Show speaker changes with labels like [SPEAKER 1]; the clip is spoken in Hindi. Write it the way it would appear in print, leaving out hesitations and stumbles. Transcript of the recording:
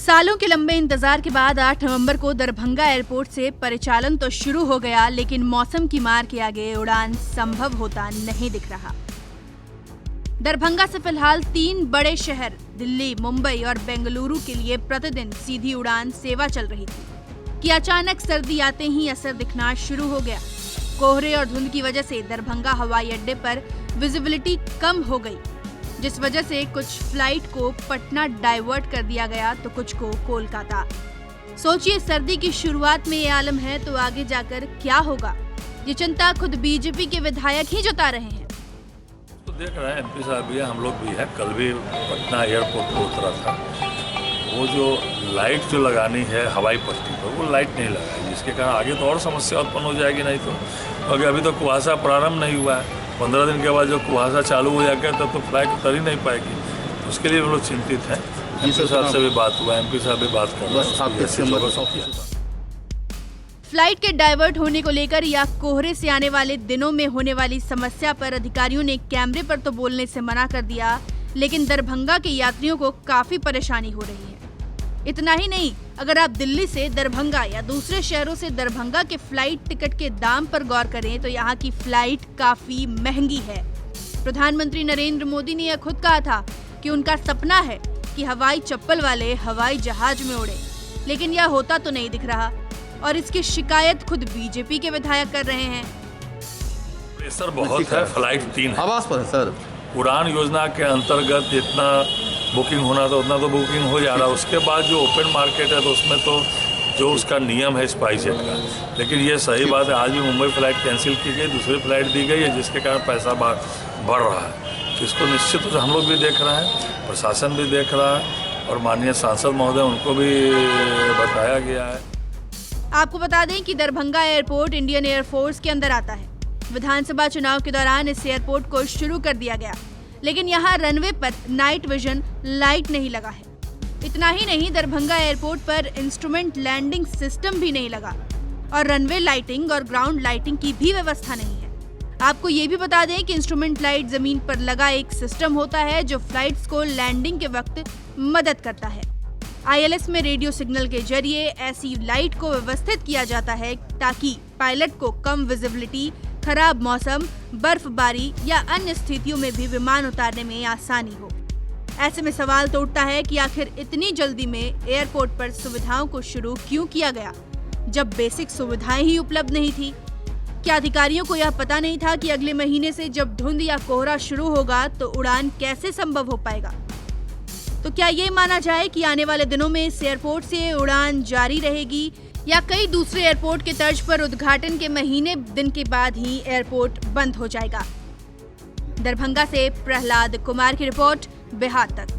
[SPEAKER 1] सालों के लंबे इंतजार के बाद 8 नवंबर को दरभंगा एयरपोर्ट से परिचालन तो शुरू हो गया, लेकिन मौसम की मार के आगे उड़ान संभव होता नहीं दिख रहा। दरभंगा से फिलहाल 3 बड़े शहर दिल्ली, मुंबई और बेंगलुरु के लिए प्रतिदिन सीधी उड़ान सेवा चल रही थी कि अचानक सर्दी आते ही असर दिखना शुरू हो गया। कोहरे और धुंध की वजह से दरभंगा हवाई अड्डे पर विजिबिलिटी कम हो गई, जिस वजह से कुछ फ्लाइट को पटना डाइवर्ट कर दिया गया तो कुछ को कोलकाता। सोचिए, सर्दी की शुरुआत में ये आलम है तो आगे जाकर क्या होगा, ये चिंता खुद बीजेपी के विधायक ही जता रहे हैं।
[SPEAKER 2] तो देख रहे हैं, एमपी साहब भी है, हम लोग भी हैं। कल भी पटना एयरपोर्ट पर उतरा था, वो जो लाइट जो लगानी है हवाई पट्टी पर, वो लाइट नहीं लगाई, जिसके कारण आगे तो और समस्या उत्पन्न हो जाएगी। नहीं तो क्योंकि अभी तो कुहासा प्रारंभ नहीं हुआ है, 15 दिन के बाद जो कुहासा चालू हो जाएगा तब तो फ्लाइट उतर ही नहीं पाएगी। तो उसके लिए हम लोग चिंतित हैं। एमपी साहब से भी बात हुआ, एमपी साहब भी बात कर रहे हैं।
[SPEAKER 1] फ्लाइट के डाइवर्ट होने को लेकर या कोहरे से आने वाले दिनों में होने वाली समस्या पर अधिकारियों ने कैमरे पर तो बोलने से मना कर दिया, लेकिन दरभंगा के यात्रियों को काफी परेशानी हो रही है। इतना ही नहीं, अगर आप दिल्ली से दरभंगा या दूसरे शहरों से दरभंगा के फ्लाइट टिकट के दाम पर गौर करें तो यहाँ की फ्लाइट काफी महंगी है। प्रधानमंत्री नरेंद्र मोदी ने यह खुद कहा था कि उनका सपना है कि हवाई चप्पल वाले हवाई जहाज में उड़े, लेकिन यह होता तो नहीं दिख रहा और इसकी शिकायत खुद बीजेपी के विधायक कर रहे हैं।
[SPEAKER 2] प्रेशर बहुत है, फ्लाइट 3 है।
[SPEAKER 3] आवाज पर है सर।
[SPEAKER 2] उड़ान योजना के अंतर्गत जितना बुकिंग होना था उतना तो बुकिंग हो जा रहा है। उसके बाद जो ओपन मार्केट है तो उसमें तो जो उसका नियम है स्पाइसजेट का, लेकिन ये सही बात है, आज भी मुंबई फ्लाइट कैंसिल की गई, दूसरी फ्लाइट दी गई है, जिसके कारण पैसा बढ़ रहा है। इसको निश्चित रूप से हम लोग भी देख रहे हैं, प्रशासन भी देख रहा है और माननीय सांसद महोदय उनको भी बताया गया है।
[SPEAKER 1] आपको बता दें कि दरभंगा एयरपोर्ट इंडियन एयरफोर्स के अंदर आता है। विधानसभा चुनाव के दौरान इस एयरपोर्ट को शुरू कर दिया गया, लेकिन यहाँ रनवे पर नाइट विजन लाइट नहीं लगा है। इतना ही नहीं, दरभंगा एयरपोर्ट पर इंस्ट्रूमेंट लैंडिंग सिस्टम भी नहीं लगा और रनवे लाइटिंग और ग्राउंड लाइटिंग की भी व्यवस्था नहीं है। आपको ये भी बता दें कि इंस्ट्रूमेंट लाइट जमीन पर लगा एक सिस्टम होता है जो फ्लाइट्स को लैंडिंग के वक्त मदद करता है। ILS में रेडियो सिग्नल के जरिए ऐसी लाइट को व्यवस्थित किया जाता है ताकि पायलट को कम विजिबिलिटी, खराब मौसम, बर्फबारी या अन्य स्थितियों में भी विमान उतारने में आसानी हो। ऐसे में सवाल तो उठता है कि आखिर इतनी जल्दी में एयरपोर्ट पर सुविधाओं को शुरू क्यों किया गया, जब बेसिक सुविधाएं ही उपलब्ध नहीं थी? क्या अधिकारियों को यह पता नहीं था कि अगले महीने से जब धुंध या कोहरा शुरू होगा तो उड़ान कैसे संभव हो पाएगा? तो क्या ये माना जाए कि आने वाले दिनों में इस एयरपोर्ट से उड़ान जारी रहेगी या कई दूसरे एयरपोर्ट के तर्ज पर उद्घाटन के महीने दिन के बाद ही एयरपोर्ट बंद हो जाएगा? दरभंगा से प्रहलाद कुमार की रिपोर्ट, बिहार तक।